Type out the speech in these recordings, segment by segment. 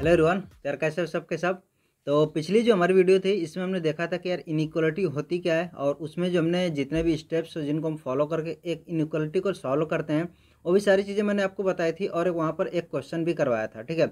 Hello everyone, यार कैसे हो सब के सब। तो पिछली जो हमारी वीडियो थी इसमें हमने देखा था कि यार इनइक्वालिटी होती क्या है, और उसमें जो हमने जितने भी स्टेप्स जिनको हम फॉलो करके एक इनइक्वालिटी को सॉल्व करते हैं वो भी सारी चीज़ें मैंने आपको बताई थी, और वहाँ पर एक क्वेश्चन भी करवाया था, ठीक है।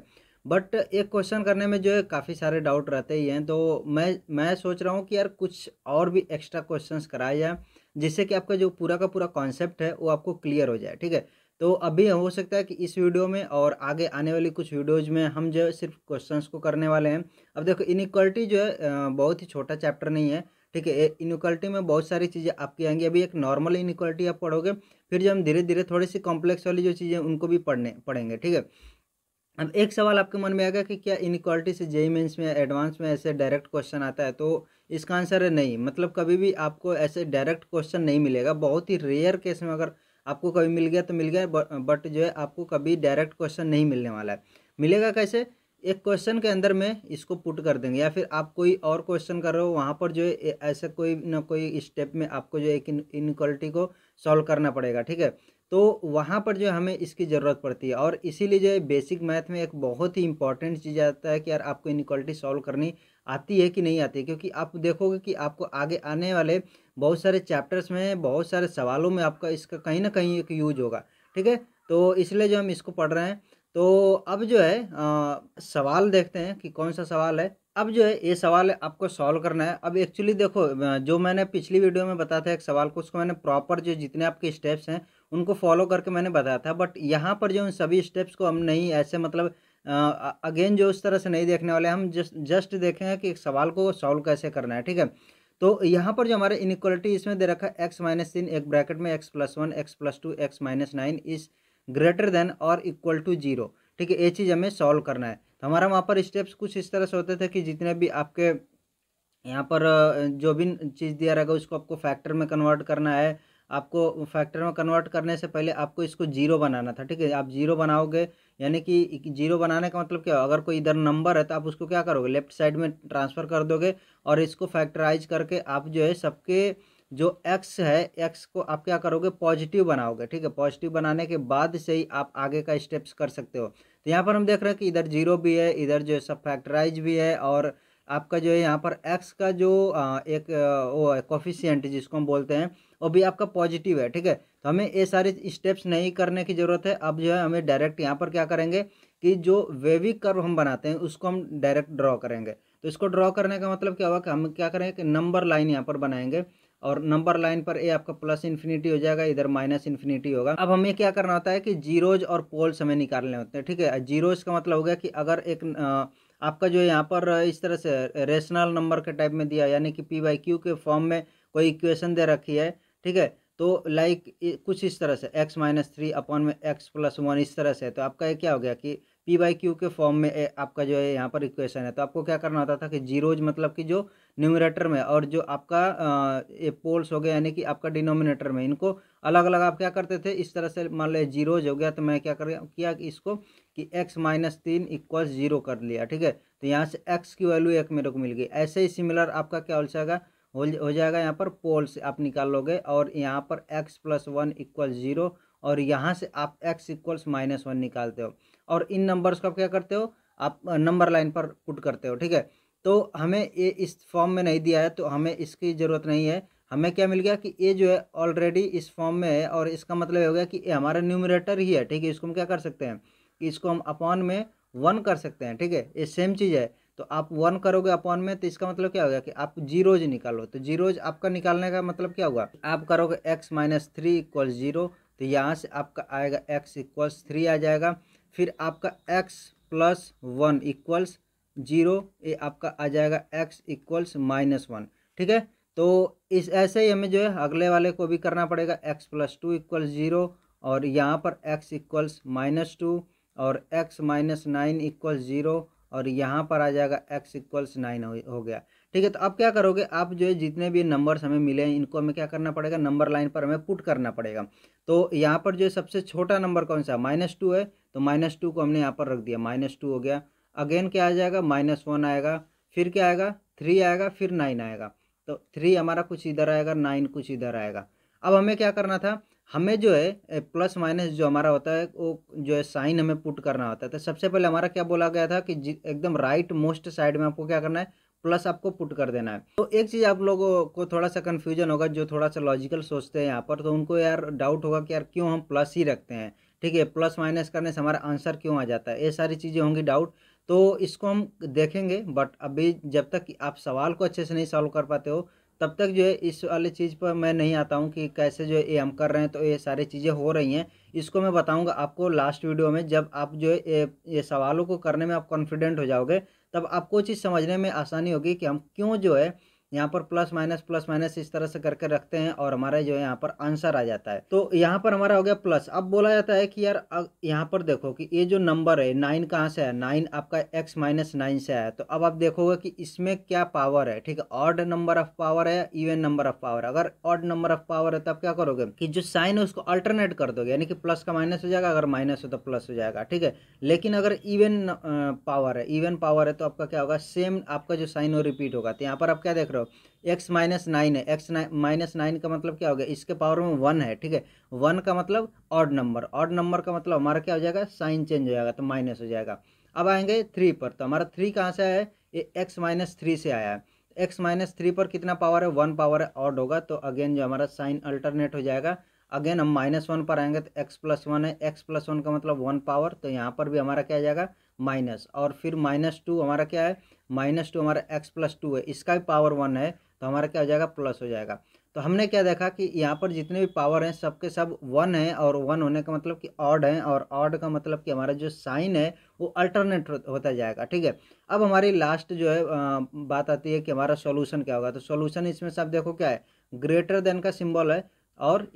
बट एक क्वेश्चन करने में जो है काफ़ी सारे डाउट रहते ही हैं, तो मैं सोच रहा हूँ कि यार कुछ और भी एक्स्ट्रा क्वेश्चंस कराया जाए, जिससे कि आपका जो पूरा का पूरा कॉन्सेप्ट है वो आपको क्लियर हो जाए, ठीक है। तो अभी हो सकता है कि इस वीडियो में और आगे आने वाली कुछ वीडियोज़ में हम जो है सिर्फ क्वेश्चंस को करने वाले हैं। अब देखो इनइक्वालिटी जो है बहुत ही छोटा चैप्टर नहीं है, ठीक है। इनइक्वालिटी में बहुत सारी चीज़ें आपकी आएंगी। अभी एक नॉर्मल इनइक्वालिटी आप पढ़ोगे, फिर जब हम धीरे धीरे थोड़ी सी कॉम्प्लेक्स वाली जो चीज़ें उनको भी पढ़ेंगे, ठीक है। अब एक सवाल आपके मन में आएगा कि क्या इनइक्वालिटी से जेईई मेंस में एडवांस में ऐसे डायरेक्ट क्वेश्चन आता है, तो इसका आंसर है नहीं। मतलब कभी भी आपको ऐसे डायरेक्ट क्वेश्चन नहीं मिलेगा, बहुत ही रेयर केस में अगर आपको कभी मिल गया तो मिल गया, बट जो है आपको कभी डायरेक्ट क्वेश्चन नहीं मिलने वाला है। मिलेगा कैसे? एक क्वेश्चन के अंदर में इसको पुट कर देंगे, या फिर आप कोई और क्वेश्चन कर रहे हो वहाँ पर जो है ऐसा कोई ना कोई स्टेप में आपको जो है एक इनइक्वालिटी को सॉल्व करना पड़ेगा, ठीक है। तो वहाँ पर जो है हमें इसकी ज़रूरत पड़ती है, और इसीलिए जो है बेसिक मैथ में एक बहुत ही इंपॉर्टेंट चीज़ आता है कि यार आपको इनइक्वालिटी सॉल्व करनी आती है कि नहीं आती है, क्योंकि आप देखोगे कि आपको आगे आने वाले बहुत सारे चैप्टर्स में बहुत सारे सवालों में आपका इसका कहीं ना कहीं एक यूज होगा, ठीक है। तो इसलिए जो हम इसको पढ़ रहे हैं, तो अब जो है सवाल देखते हैं कि कौन सा सवाल है। अब जो है ये सवाल है आपको सॉल्व करना है। अब एक्चुअली देखो जो मैंने पिछली वीडियो में बताया था एक सवाल को, उसको मैंने प्रॉपर जो जितने आपके स्टेप्स हैं उनको फॉलो करके मैंने बताया था, बट यहाँ पर जो उन सभी स्टेप्स को हम नहीं ऐसे मतलब अगेन जो उस तरह से नहीं देखने वाले, हम जस्ट जस्ट देखेंगे कि एक सवाल को सॉल्व कैसे करना है, ठीक है। तो यहाँ पर जो हमारे इनइक्वालिटी इसमें दे रखा है x-3 एक ब्रैकेट में x+1 x+2 x-9 is greater than और इक्वल टू 0, ठीक है। ये चीज़ हमें सॉल्व करना है। तो हमारा वहाँ पर स्टेप्स कुछ इस तरह से होते थे कि जितने भी आपके यहाँ पर जो भी चीज़ दिया रहेगा उसको आपको फैक्टर में कन्वर्ट करना है। आपको फैक्टर में कन्वर्ट करने से पहले आपको इसको जीरो बनाना था, ठीक है। आप जीरो बनाओगे, यानी कि जीरो बनाने का मतलब क्या है, अगर कोई इधर नंबर है तो आप उसको क्या करोगे, लेफ्ट साइड में ट्रांसफ़र कर दोगे, और इसको फैक्टराइज करके आप जो है सबके जो एक्स है एक्स को आप क्या करोगे, पॉजिटिव बनाओगे, ठीक है। पॉजिटिव बनाने के बाद से ही आप आगे का स्टेप्स कर सकते हो। तो यहाँ पर हम देख रहे हैं कि इधर जीरो भी है, इधर जो है सब फैक्टराइज भी है, और आपका जो है यहाँ पर एक्स का जो एक वो है कोफिशिएंट जिसको हम बोलते हैं, वो भी आपका पॉजिटिव है, ठीक है। तो हमें ये सारे स्टेप्स नहीं करने की ज़रूरत है। अब जो है हमें डायरेक्ट यहाँ पर क्या करेंगे कि जो वेविक कर्व हम बनाते हैं उसको हम डायरेक्ट ड्रॉ करेंगे। तो इसको ड्रॉ करने का मतलब क्या हुआ कि हम क्या करेंगे कि नंबर लाइन यहाँ पर बनाएंगे, और नंबर लाइन पर ये आपका प्लस इन्फिनिटी हो जाएगा, इधर माइनस इन्फिनिटी होगा। अब हमें क्या करना होता है कि जीरोज और पोल्स हमें निकालने होते हैं, ठीक है। जीरोज का मतलब हो गया कि अगर एक आपका जो है यहाँ पर इस तरह से रेशनल नंबर के टाइप में दिया, यानी कि p/q के फॉर्म में कोई इक्वेशन दे रखी है, ठीक है। तो लाइक कुछ इस तरह से x-3 अपॉन में x+1 इस तरह से, तो आपका ये क्या हो गया कि p/q के फॉर्म में आपका जो है यहाँ पर इक्वेशन है। तो आपको क्या करना होता था कि जीरोज मतलब कि जो न्यूमरेटर में, और जो आपका ये पोल्स हो गया यानी कि आपका डिनोमिनेटर में, इनको अलग अलग आप क्या करते थे इस तरह से। मान लो जीरोज हो गया तो मैं क्या कर किया कि इसको कि x-3 इक्वल्स 0 कर लिया, ठीक है। तो यहाँ से x की वैल्यू 1 मेरे को मिल गई। ऐसे ही सिमिलर आपका क्या हो जाएगा, हो जाएगा यहाँ पर पोल्स आप निकाल लोगे, और यहाँ पर x+1 इक्वल 0, और यहाँ से आप x इक्वल्स -1 निकालते हो, और इन नंबर्स को आप क्या करते हो, आप नंबर लाइन पर पुट करते हो, ठीक है। तो हमें ये इस फॉर्म में नहीं दिया है तो हमें इसकी ज़रूरत नहीं है। हमें क्या मिल गया कि ये जो है ऑलरेडी इस फॉर्म में है, और इसका मतलब हो गया कि ये हमारा न्यूमरेटर ही है, ठीक है। इसको हम क्या कर सकते हैं कि इसको हम अपॉन में 1 कर सकते हैं, ठीक है। ये सेम चीज़ है। तो आप 1 करोगे अपॉन में, तो इसका मतलब क्या होगा कि आप जीरोज निकालो। तो जीरोज आपका निकालने का मतलब क्या हुआ, आप करोगे x-3 इक्वल 0, तो यहाँ से आपका आएगा x इक्वल्स 3 आ जाएगा। फिर आपका x+1 इक्वल्स 0, ये आपका आ जाएगा x इक्वल्स -1, ठीक है। तो इस ऐसे ही हमें जो है अगले वाले को भी करना पड़ेगा, x+2 इक्वल्स 0, और यहाँ पर x इक्वल्स -2, और x-9 इक्वल्स 0, और यहाँ पर आ जाएगा x इक्वल्स 9 हो गया, ठीक है। तो अब क्या करोगे, आप जो है जितने भी नंबर्स हमें मिले हैं इनको हमें क्या करना पड़ेगा, नंबर लाइन पर हमें पुट करना पड़ेगा। तो यहाँ पर जो है सबसे छोटा नंबर कौन सा, -2 है, तो -2 को हमने यहाँ पर रख दिया, -2 हो गया। अगेन क्या आ जाएगा, -1 आएगा, फिर क्या आएगा 3 आएगा, फिर 9 आएगा। तो 3 हमारा कुछ इधर आएगा, 9 कुछ इधर आएगा। अब हमें क्या करना था, हमें जो है प्लस माइनस जो हमारा होता है वो जो है साइन हमें पुट करना होता है। तो सबसे पहले हमारा क्या बोला गया था कि एकदम राइट मोस्ट साइड में आपको क्या करना है, प्लस आपको पुट कर देना है। तो एक चीज़ आप लोगों को थोड़ा सा कन्फ्यूजन होगा, जो थोड़ा सा लॉजिकल सोचते हैं यहाँ पर, तो उनको यार डाउट होगा कि यार क्यों हम प्लस ही रखते हैं, ठीक है, प्लस माइनस करने से हमारा आंसर क्यों आ जाता है, ये सारी चीज़ें होंगी डाउट। तो इसको हम देखेंगे, बट अभी जब तक कि आप सवाल को अच्छे से नहीं सॉल्व कर पाते हो तब तक जो है इस वाली चीज़ पर मैं नहीं आता हूँ कि कैसे जो है ये हम कर रहे हैं तो ये सारी चीज़ें हो रही हैं। इसको मैं बताऊँगा आपको लास्ट वीडियो में, जब आप जो है ये सवालों को करने में आप कॉन्फिडेंट हो जाओगे, तब आपको चीज़ समझने में आसानी होगी कि हम क्यों जो है यहाँ पर प्लस माइनस इस तरह से करके रखते हैं और हमारा जो है यहाँ पर आंसर आ जाता है। तो यहाँ पर हमारा हो गया प्लस। अब बोला जाता है कि यार यहाँ पर देखो कि ये जो नंबर है 9 कहाँ से है, 9 आपका x माइनस 9 से आया। तो अब आप देखोगे कि इसमें क्या पावर है, ठीक है, ऑड नंबर ऑफ पावर है या इवन नंबर ऑफ पावर। अगर ऑड नंबर ऑफ पावर है तब क्या करोगे कि जो साइन है उसको अल्टरनेट कर दोगे, यानी कि प्लस का माइनस हो जाएगा, अगर माइनस हो तो प्लस हो जाएगा, ठीक है। लेकिन अगर इवन पावर है तो आपका क्या होगा, सेम आपका जो साइन वो रिपीट होगा। तो यहाँ पर आप क्या देख रहे हो, x माइनस 9 है, x माइनस 9 का मतलब क्या हो गया, इसके पावर में 1 है, ठीक है। 1 का मतलब ऑड नंबर, ऑड नंबर का मतलब हमारा क्या हो जाएगा, साइन चेंज हो जाएगा तो माइनस हो जाएगा। अब आएंगे 3 पर, तो हमारा 3 कहाँ से आया है, ये x माइनस 3 से आया है। x माइनस 3 पर कितना पावर है, 1 पावर है, ऑड होगा तो अगेन जो हमारा साइन अल्टरनेट हो जाएगा। अगेन हम -1 पर आएंगे तो x प्लस 1 है, x प्लस 1 का मतलब 1 पावर, तो यहाँ पर भी हमारा क्या आ जाएगा माइनस। और फिर -2 हमारा क्या है, -2 हमारा x प्लस 2 है, इसका भी पावर 1 है तो हमारा क्या हो जाएगा, प्लस हो जाएगा। तो हमने क्या देखा कि यहाँ पर जितने भी पावर हैं सबके सब 1 है, और 1 होने का मतलब कि ऑड है, और ऑड का मतलब कि हमारा जो साइन है वो अल्टरनेट होता जाएगा, ठीक है। अब हमारी लास्ट जो है बात आती है कि हमारा सॉल्यूशन क्या होगा। तो सॉल्यूशन इसमें सब देखो क्या है, ग्रेटर देन का सिंबल है और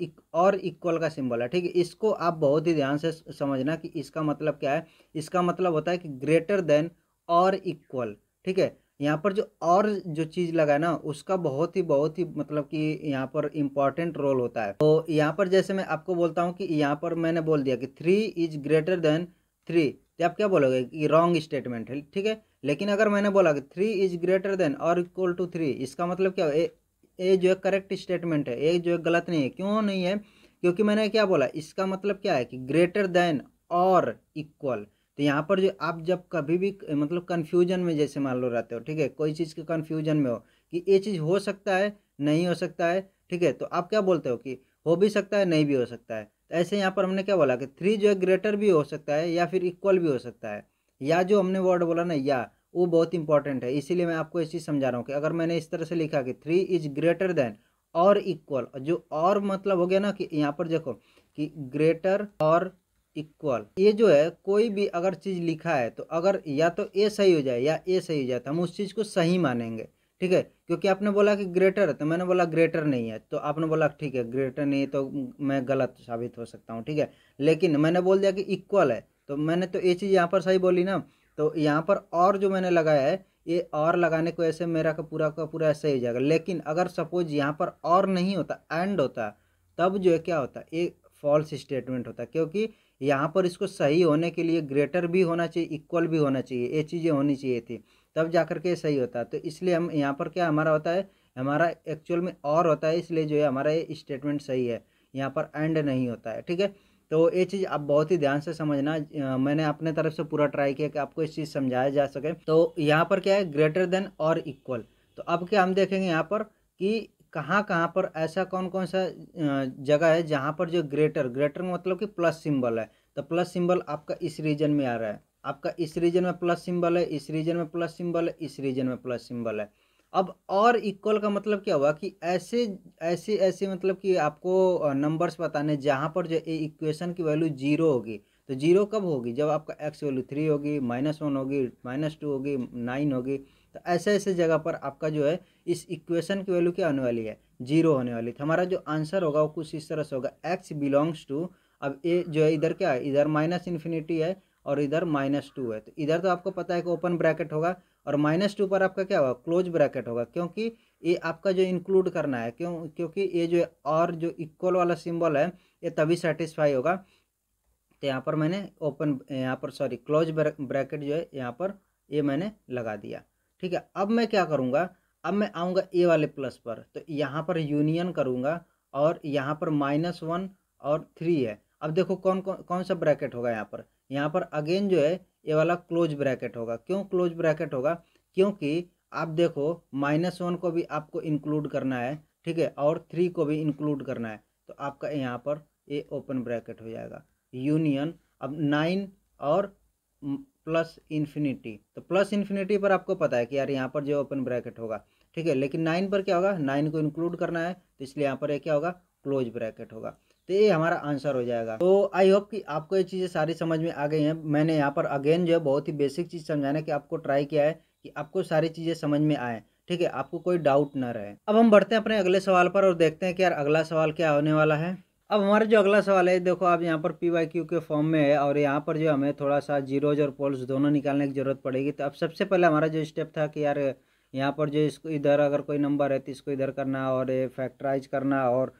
इक्वल का सिंबल है, ठीक है। इसको आप बहुत ही ध्यान से समझना कि इसका मतलब क्या है। इसका मतलब होता है कि ग्रेटर देन और इक्वल, ठीक है। यहाँ पर जो और जो चीज़ लगा है ना उसका बहुत ही मतलब कि यहाँ पर इम्पॉर्टेंट रोल होता है। तो यहाँ पर जैसे मैं आपको बोलता हूँ कि यहाँ पर मैंने बोल दिया कि 3 इज ग्रेटर देन 3, तो आप क्या बोलोगे कि रॉन्ग स्टेटमेंट है, ठीक है। लेकिन अगर मैंने बोला कि 3 इज ग्रेटर देन और इक्वल टू 3, इसका मतलब क्या है, ये जो है करेक्ट स्टेटमेंट है, ये जो है गलत नहीं है। क्यों नहीं है, क्योंकि मैंने क्या बोला, इसका मतलब क्या है कि ग्रेटर देन और इक्वल। तो यहाँ पर जो आप जब कभी भी मतलब कन्फ्यूजन में जैसे मान लो रहते हो, ठीक है, कोई चीज़ के कन्फ्यूजन में हो कि ये चीज़ हो सकता है नहीं हो सकता है, ठीक है, तो आप क्या बोलते हो कि हो भी सकता है नहीं भी हो सकता है। तो ऐसे यहाँ पर हमने क्या बोला कि 3 जो है ग्रेटर भी हो सकता है या फिर इक्वल भी हो सकता है, या जो हमने वर्ड बोला ना या, वो बहुत इंपॉर्टेंट है। इसीलिए मैं आपको ये चीज़ समझा रहा हूँ कि अगर मैंने इस तरह से लिखा कि 3 इज ग्रेटर देन और इक्वल, जो और मतलब हो गया ना कि यहाँ पर देखो कि ग्रेटर और इक्वल, ये जो है कोई भी अगर चीज़ लिखा है तो अगर या तो ए सही हो जाए या ए सही हो जाए तो हम उस चीज़ को सही मानेंगे, ठीक है। क्योंकि आपने बोला कि ग्रेटर है तो मैंने बोला ग्रेटर नहीं है, तो आपने बोला ठीक है ग्रेटर नहीं है तो मैं गलत साबित हो सकता हूँ, ठीक है। लेकिन मैंने बोल दिया कि इक्वल है तो मैंने तो ये चीज़ यहाँ पर सही बोली ना। तो यहाँ पर और जो मैंने लगाया है, ये और लगाने को ऐसे मेरा का पूरा ऐसे ही हो जाएगा। लेकिन अगर सपोज यहाँ पर और नहीं होता, एंड होता, तब जो है क्या होता, ये फॉल्स स्टेटमेंट होता, क्योंकि यहाँ पर इसको सही होने के लिए ग्रेटर भी होना चाहिए, इक्वल भी होना चाहिए, ये चीज़ें होनी चाहिए थी, तब जा कर के सही होता। तो इसलिए हम यहाँ पर क्या हमारा होता है, हमारा एक्चुअल में और होता है, इसलिए जो है हमारा ये स्टेटमेंट सही है, यहाँ पर एंड नहीं होता है, ठीक है। तो ये चीज़ आप बहुत ही ध्यान से समझना। मैंने अपने तरफ से पूरा ट्राई किया कि आपको इस चीज़ समझाया जा सके। तो यहाँ पर क्या है, ग्रेटर देन और इक्वल। तो अब क्या हम देखेंगे यहाँ पर कि कहाँ कहाँ पर ऐसा कौन कौन सा जगह है जहाँ पर जो ग्रेटर ग्रेटर मतलब कि प्लस सिंबल है। तो प्लस सिंबल आपका इस रीजन में आ रहा है, आपका इस रीजन में प्लस सिंबल है, इस रीजन में प्लस सिंबल है, इस रीजन में प्लस सिंबल है। अब और इक्वल का मतलब क्या हुआ कि ऐसे ऐसे ऐसे मतलब कि आपको नंबर्स बताने जहाँ पर जो इक्वेशन की वैल्यू जीरो होगी। तो जीरो कब होगी, जब आपका एक्स वैल्यू 3 होगी, -1 होगी, -2 होगी, 9 होगी। तो ऐसे ऐसे जगह पर आपका जो है इस इक्वेशन की वैल्यू क्या होने वाली है, जीरो होने वाली। तो हमारा जो आंसर होगा वो कुछ इस तरह से होगा, एक्स बिलोंग्स टू, अब ये जो है इधर क्या है, इधर -∞ है और इधर -2 है। तो इधर तो आपको पता है कि ओपन ब्रैकेट होगा, और -2 पर आपका क्या होगा, क्लोज ब्रैकेट होगा, क्योंकि ये आपका जो इंक्लूड करना है, क्योंकि ये जो है और जो इक्वल वाला सिंबल है ये तभी सेटिस्फाई होगा। तो यहाँ पर मैंने ओपन, यहाँ पर सॉरी क्लोज ब्रैकेट जो है यहाँ पर ये मैंने लगा दिया, ठीक है। अब मैं क्या करूँगा, अब मैं आऊँगा ए वाले प्लस पर, तो यहाँ पर यूनियन करूँगा और यहाँ पर -1 और 3 है। अब देखो कौन कौन कौन सा ब्रैकेट होगा यहाँ पर अगेन जो है ये वाला क्लोज ब्रैकेट होगा। क्यों क्लोज ब्रैकेट होगा? क्योंकि आप देखो -1 को भी आपको इंक्लूड करना है, ठीक है, और 3 को भी इंक्लूड करना है, तो आपका यहाँ पर ये ओपन ब्रैकेट हो जाएगा यूनियन। अब 9 और प्लस इन्फिनिटी, तो प्लस इन्फिनिटी पर आपको पता है कि यार यहाँ पर जो ओपन ब्रैकेट होगा, ठीक है, लेकिन 9 पर क्या होगा, 9 को इंक्लूड करना है, तो इसलिए यहाँ पर ये क्या होगा, क्लोज ब्रैकेट होगा। तो ये हमारा आंसर हो जाएगा। तो आई होप कि आपको ये चीज़ें सारी समझ में आ गई हैं। मैंने यहाँ पर अगेन जो है बहुत ही बेसिक चीज़ समझाने की आपको ट्राई किया है कि आपको सारी चीज़ें समझ में आए, ठीक है, आपको कोई डाउट ना रहे। अब हम बढ़ते हैं अपने अगले सवाल पर और देखते हैं कि यार अगला सवाल क्या होने वाला है। अब हमारा जो अगला सवाल है, देखो आप यहाँ पर PYQ के फॉर्म में है और यहाँ पर जो हमें थोड़ा सा जीरोज और पोल्स दोनों निकालने की ज़रूरत पड़ेगी। तो अब सबसे पहले हमारा जो स्टेप था कि यार यहाँ पर जो इसको इधर अगर कोई नंबर है तो इसको इधर करना और ये फैक्टराइज करना और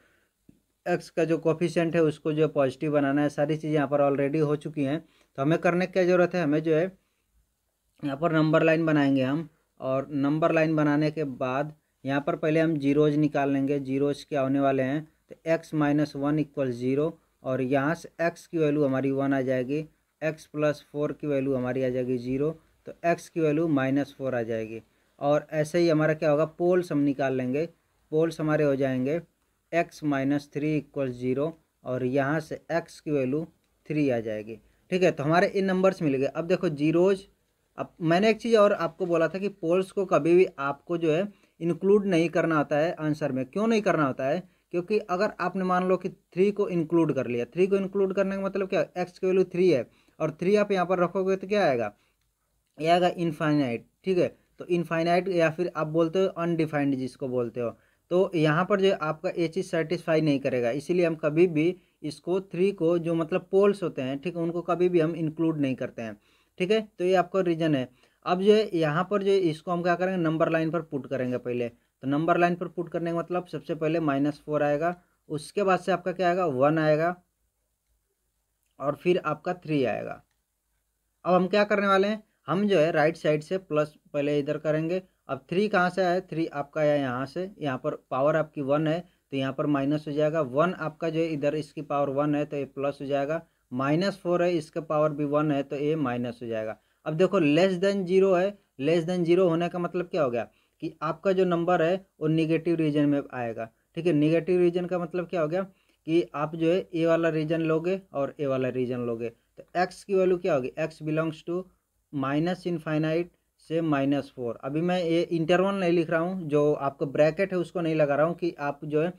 एक्स का जो कोफिशिएंट है उसको जो पॉजिटिव बनाना है। सारी चीज़ें यहाँ पर ऑलरेडी हो चुकी हैं। तो हमें करने की क्या ज़रूरत है, हमें जो है यहाँ पर नंबर लाइन बनाएंगे हम, और नंबर लाइन बनाने के बाद यहाँ पर पहले हम जीरोज निकाल लेंगे। जीरोज क्या होने वाले हैं, तो x-1 इक्वल 0, और यहाँ से x की वैल्यू हमारी 1 आ जाएगी, x+4 की वैल्यू हमारी आ जाएगी 0, तो x की वैल्यू -4 आ जाएगी। और ऐसे ही हमारा क्या होगा, पोल्स हम निकाल लेंगे। पोल्स हमारे हो जाएंगे x-3 इक्वल 0, और यहाँ से x की वैल्यू 3 आ जाएगी, ठीक है। तो हमारे इन नंबर्स मिल गए। अब देखो जीरोज, अब मैंने एक चीज़ और आपको बोला था कि पोल्स को कभी भी आपको जो है इंक्लूड नहीं करना होता है आंसर में। क्यों नहीं करना होता है? क्योंकि अगर आपने मान लो कि 3 को इंक्लूड कर लिया, 3 को इंक्लूड करने का मतलब क्या, एक्स की वैल्यू 3 है और 3 आप यहाँ पर रखोगे तो क्या आएगा, ये आएगा इनफाइनाइट, ठीक है। तो इनफाइनाइट या फिर आप बोलते हो अनडिफाइंड जिसको बोलते हो, तो यहाँ पर जो आपका ये चीज़ सेटिस्फाई नहीं करेगा। इसीलिए हम कभी भी इसको 3 को, जो मतलब पोल्स होते हैं, ठीक है, उनको कभी भी हम इंक्लूड नहीं करते हैं, ठीक है। तो ये आपका रीजन है। अब जो है यहाँ पर जो इसको हम क्या करेंगे, नंबर लाइन पर पुट करेंगे पहले। तो नंबर लाइन पर पुट करने का मतलब सबसे पहले -4 आएगा, उसके बाद से आपका क्या आएगा, 1 आएगा, और फिर आपका 3 आएगा। अब हम क्या करने वाले हैं, हम जो है राइट साइड से प्लस पहले इधर करेंगे। अब 3 कहाँ से आया, 3 आपका आया यहाँ से, यहाँ पर पावर आपकी 1 है तो यहाँ पर माइनस हो जाएगा। 1 आपका जो है इधर इसकी पावर 1 है तो ये प्लस हो जाएगा। -4 है, इसका पावर भी 1 है तो ये माइनस हो जाएगा। अब देखो लेस देन 0 है, लेस देन 0 होने का मतलब क्या हो गया कि आपका जो नंबर है वो निगेटिव रीजन में आएगा, ठीक है। निगेटिव रीजन का मतलब क्या हो गया कि आप जो है ए वाला रीजन लोगे और ए वाला रीजन लोगे। तो x की वैल्यू क्या होगी, x बिलोंग्स टू -इनफाइनाइट से -4। अभी मैं ये इंटरवल नहीं लिख रहा हूँ, जो आपको ब्रैकेट है उसको नहीं लगा रहा हूँ कि आप जो है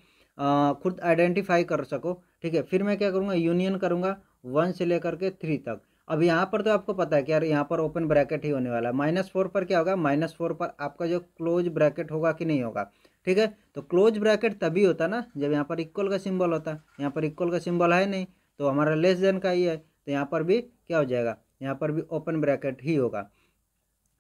खुद आइडेंटिफाई कर सको, ठीक है। फिर मैं क्या करूँगा, यूनियन करूँगा 1 से लेकर के 3 तक। अब यहाँ पर तो आपको पता है कि यार यहाँ पर ओपन ब्रैकेट ही होने वाला है। -4 पर क्या होगा, -4 पर आपका जो क्लोज ब्रैकेट होगा कि नहीं होगा, ठीक है। तो क्लोज ब्रैकेट तभी होता ना जब यहाँ पर इक्वल का सिंबल होता है। यहाँ पर इक्वल का सिंबल है नहीं, तो हमारा लेस देन का ही है, तो यहाँ पर भी क्या हो जाएगा, यहाँ पर भी ओपन ब्रैकेट ही होगा,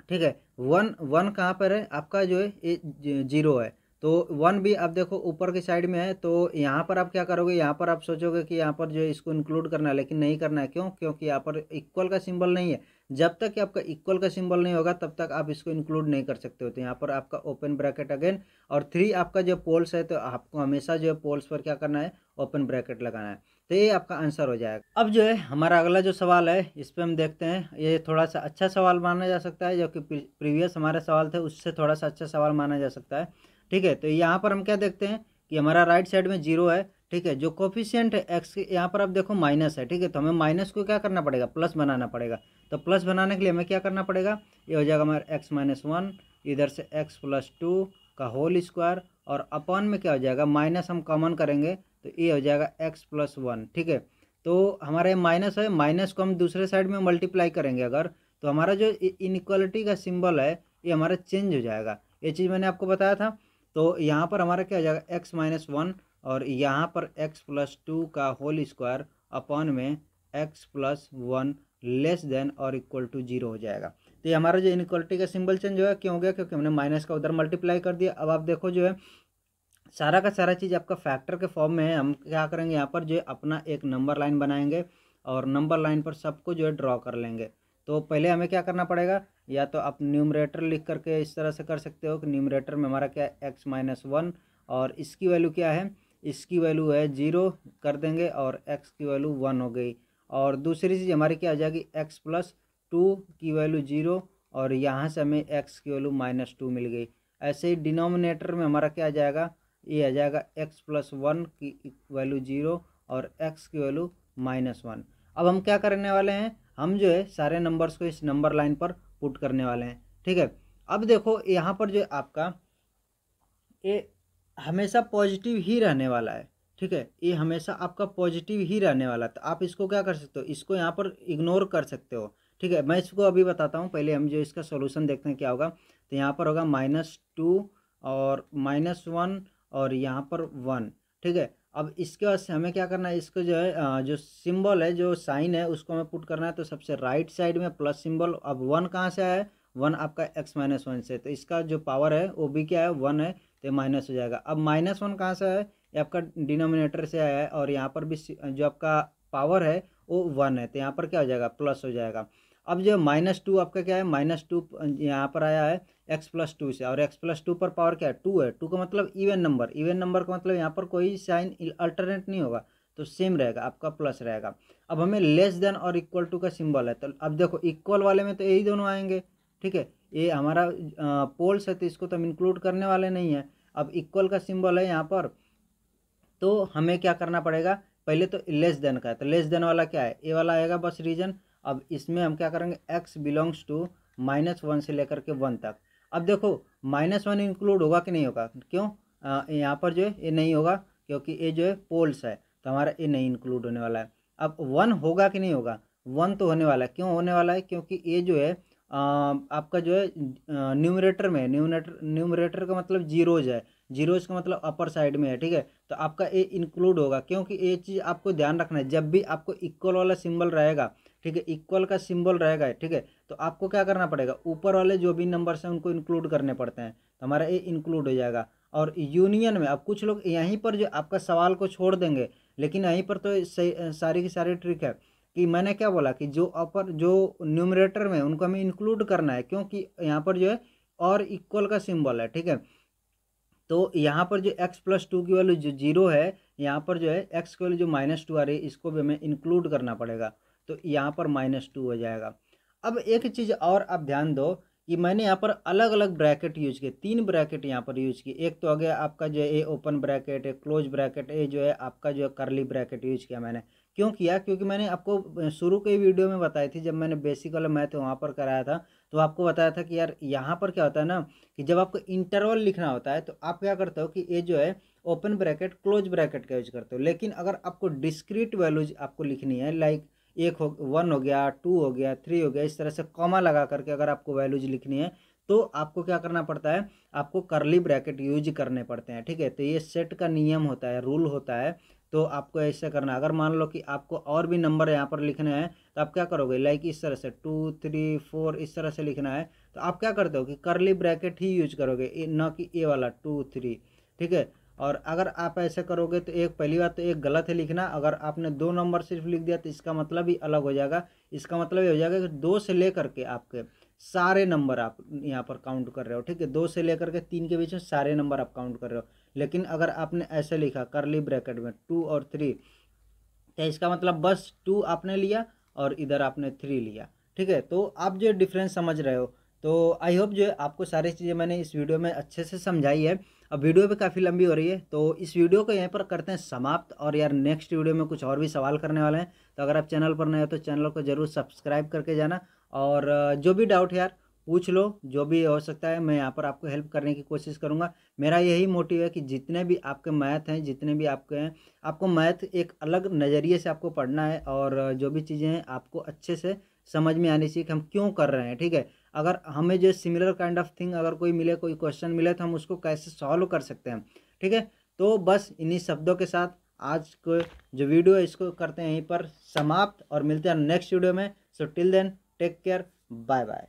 ठीक है। 1 कहाँ पर है आपका, जो है ये 0 है, तो 1 भी आप देखो ऊपर की साइड में है। तो यहाँ पर आप क्या करोगे, यहाँ पर आप सोचोगे कि यहाँ पर जो है इसको इंक्लूड करना है, लेकिन नहीं करना है। क्यों? क्योंकि यहाँ पर इक्वल का सिंबल नहीं है। जब तक कि आपका इक्वल का सिंबल नहीं होगा तब तक आप इसको इंक्लूड नहीं कर सकते हो। तो यहाँ पर आपका ओपन ब्रैकेट अगेन, और 3 आपका जो पोल्स है तो आपको हमेशा जो है पोल्स पर क्या करना है, ओपन ब्रैकेट लगाना है। तो ये आपका आंसर हो जाएगा। अब जो है हमारा अगला जो सवाल है इस पर हम देखते हैं। ये थोड़ा सा अच्छा सवाल माना जा सकता है, जो कि प्रीवियस हमारे सवाल थे उससे थोड़ा सा अच्छा सवाल माना जा सकता है, ठीक है। तो यहाँ पर हम क्या देखते हैं कि हमारा राइट साइड में 0 है, ठीक है। जो कोफिशिएंट है एक्स के, यहाँ पर आप देखो माइनस है, ठीक है। तो हमें माइनस को क्या करना पड़ेगा, प्लस बनाना पड़ेगा। तो प्लस बनाने के लिए हमें क्या करना पड़ेगा, ये हो जाएगा हमारा x-1, इधर से x+2 का होल स्क्वायर, और अपॉन में क्या हो जाएगा, माइनस हम कॉमन करेंगे तो ये हो जाएगा x+1, ठीक है। तो हमारे माइनस है, माइनस को हम दूसरे साइड में मल्टीप्लाई करेंगे अगर, तो हमारा जो इनइक्वालिटी का सिंबल है ये हमारा चेंज हो जाएगा। ये चीज़ मैंने आपको बताया था। तो यहाँ पर हमारा क्या हो जाएगा, x-1, और यहाँ पर x+2 का होल स्क्वायर अपॉन में x+1 लेस देन और इक्वल टू 0 हो जाएगा। तो ये हमारा जो इनइक्वालिटी का सिंबल चेंज होगा, क्यों हो गया, क्योंकि हमने माइनस का उधर मल्टीप्लाई कर दिया। अब आप देखो जो है सारा का सारा चीज़ आपका फैक्टर के फॉर्म में है। हम क्या करेंगे, यहाँ पर जो है अपना एक नंबर लाइन बनाएंगे और नंबर लाइन पर सबको जो है ड्रॉ कर लेंगे। तो पहले हमें क्या करना पड़ेगा, या तो आप न्यूमरेटर लिख करके इस तरह से कर सकते हो कि न्यूमरेटर में हमारा क्या है, x-1, और इसकी वैल्यू क्या है, इसकी वैल्यू है 0 कर देंगे और x की वैल्यू 1 हो गई। और दूसरी चीज़ हमारी क्या आ जाएगी, x+2 की वैल्यू 0 और यहाँ से हमें x की वैल्यू -2 मिल गई। ऐसे ही डिनोमिनेटर में हमारा क्या आ जाएगा, ये आ जाएगा x+1 की वैल्यू 0 और x की वैल्यू -1। अब हम क्या करने वाले हैं, हम जो है सारे नंबर्स को इस नंबर लाइन पर पुट करने वाले हैं, ठीक है। अब देखो यहाँ पर जो है आपका ये हमेशा पॉजिटिव ही रहने वाला है, ठीक है, ये हमेशा आपका पॉजिटिव ही रहने वाला है। तो आप इसको क्या कर सकते हो, इसको यहाँ पर इग्नोर कर सकते हो, ठीक है। मैं इसको अभी बताता हूँ, पहले हम जो इसका सॉल्यूशन देखते हैं क्या होगा। तो यहाँ पर होगा -2 और -1 और यहाँ पर 1, ठीक है। अब इसके बाद से हमें क्या करना है, इसको जो है जो सिंबल है, जो साइन है, उसको हमें पुट करना है। तो सबसे राइट साइड में प्लस सिंबल। अब 1 कहाँ से आया है, 1 आपका x-1 से, तो इसका जो पावर है वो भी क्या है, 1 है, तो माइनस हो जाएगा। अब -1 कहाँ से है, ये आपका डिनोमिनेटर से आया है और यहाँ पर भी जो आपका पावर है वो 1 है, तो यहाँ पर क्या हो जाएगा, प्लस हो जाएगा। अब जो -2 आपका क्या है, -2 यहाँ पर आया है x+2 से, और x+2 पर पावर क्या है, 2 है। 2 का मतलब इवन नंबर, इवन नंबर का मतलब यहाँ पर कोई साइन अल्टरनेट नहीं होगा, तो सेम रहेगा, आपका प्लस रहेगा। अब हमें लेस देन और इक्वल टू का सिंबल है, तो अब देखो इक्वल वाले में तो यही दोनों आएंगे, ठीक है। ये हमारा पोल्स है, तो इसको तो हम इंक्लूड करने वाले नहीं है। अब इक्वल का सिंबल है यहाँ पर, तो हमें क्या करना पड़ेगा, पहले तो लेस देन का है, तो लेस देन वाला क्या है, ए वाला आएगा बस रीजन। अब इसमें हम क्या करेंगे, x बिलोंग्स टू -1 से लेकर के 1 तक। अब देखो -1 इंक्लूड होगा कि नहीं होगा, क्यों, यहाँ पर जो है ये नहीं होगा, क्योंकि ये जो है पोल्स है, तो हमारा ये नहीं इंक्लूड होने वाला है। अब 1 होगा कि नहीं होगा, 1 तो होने वाला है। क्यों होने वाला है, क्योंकि ये जो है आपका जो है न्यूमरेटर में, न्यूमरेटर का मतलब जीरोज है, जीरोज का मतलब अपर साइड में है, ठीक है। तो आपका ए इंक्लूड होगा, क्योंकि ये चीज़ आपको ध्यान रखना है, जब भी आपको इक्वल वाला सिंबल रहेगा, ठीक है, इक्वल का सिंबल रहेगा, ठीक है, तो आपको क्या करना पड़ेगा, ऊपर वाले जो भी नंबर्स हैं उनको इंक्लूड करने पड़ते हैं, तो हमारा ए इंक्लूड हो जाएगा। और यूनियन में अब कुछ लोग यहीं पर जो आपका सवाल को छोड़ देंगे, लेकिन यहीं पर तो सारी की सारी ट्रिक है कि मैंने क्या बोला कि जो अपर जो न्यूमरेटर में उनको हमें इंक्लूड करना है, क्योंकि यहाँ पर जो है और इक्वल का सिंबल है, ठीक है। तो यहाँ पर जो x+2 की वैल्यू जो 0 है, यहाँ पर जो है x की वैल्यू जो -2 आ रही है, इसको भी हमें इंक्लूड करना पड़ेगा, तो यहाँ पर -2 हो जाएगा। अब एक चीज़ और आप ध्यान दो कि मैंने यहाँ पर अलग अलग ब्रैकेट यूज किए, 3 ब्रैकेट यहाँ पर यूज किए। एक तो हो गया आपका जो है ए ओपन ब्रैकेट, एक क्लोज ब्रैकेट, ये जो है आपका जो है करली ब्रैकेट यूज किया मैंने। क्यों किया, क्योंकि मैंने आपको शुरू के वीडियो में बताई थी, जब मैंने बेसिक वाला मैथ वहाँ पर कराया था, तो आपको बताया था कि यार यहाँ पर क्या होता है ना, कि जब आपको इंटरवल लिखना होता है तो आप क्या करते हो कि ये जो है ओपन ब्रैकेट क्लोज ब्रैकेट का यूज करते हो। लेकिन अगर आपको डिस्क्रीट वैल्यूज आपको लिखनी है, लाइक 1 हो गया, 2 हो गया, 3 हो गया, इस तरह से कॉमा लगा करके अगर आपको वैल्यूज लिखनी है, तो आपको क्या करना पड़ता है, आपको करली ब्रैकेट यूज करने पड़ते हैं, ठीक है। तो ये सेट का नियम होता है, रूल होता है, तो आपको ऐसे करना है। अगर मान लो कि आपको और भी नंबर यहाँ पर लिखने हैं, तो आप क्या करोगे, लाइक इस तरह से 2 3 4 इस तरह से लिखना है, तो आप क्या करते हो कि करली ब्रैकेट ही यूज करोगे, ना कि ए वाला 2 3, ठीक है। और अगर आप ऐसे करोगे तो एक पहली बात तो एक गलत है लिखना, अगर आपने 2 नंबर सिर्फ लिख दिया तो इसका मतलब ही अलग हो जाएगा। इसका मतलब ये हो जाएगा कि 2 से लेकर के आपके सारे नंबर आप यहाँ पर काउंट कर रहे हो, ठीक है, 2 से लेकर के 3 के बीच में सारे नंबर आप काउंट कर रहे हो। लेकिन अगर आपने ऐसे लिखा करली ब्रैकेट में 2 और 3, तो इसका मतलब बस 2 आपने लिया और इधर आपने 3 लिया, ठीक है। तो आप जो डिफरेंस समझ रहे हो, तो आई होप जो है आपको सारी चीज़ें मैंने इस वीडियो में अच्छे से समझाई है। अब वीडियो भी काफ़ी लंबी हो रही है, तो इस वीडियो को यहीं पर करते हैं समाप्त। और यार नेक्स्ट वीडियो में कुछ और भी सवाल करने वाले हैं, तो अगर आप चैनल पर नए हो तो चैनल को ज़रूर सब्सक्राइब करके जाना। और जो भी डाउट है यार पूछ लो, जो भी हो सकता है मैं यहाँ पर आपको हेल्प करने की कोशिश करूँगा। मेरा यही मोटिव है कि जितने भी आपके मैथ हैं, जितने भी आपके हैं, आपको मैथ एक अलग नज़रिए से आपको पढ़ना है, और जो भी चीज़ें हैं आपको अच्छे से समझ में आनी चाहिए कि हम क्यों कर रहे हैं, ठीक है। अगर हमें जो सिमिलर काइंड ऑफ थिंग अगर कोई मिले, कोई क्वेश्चन मिले, तो हम उसको कैसे सॉल्व कर सकते हैं, ठीक है। तो बस इन्हीं शब्दों के साथ आज को जो वीडियो है इसको करते हैं यहीं पर समाप्त, और मिलते हैं नेक्स्ट वीडियो में। So till then take care, bye bye.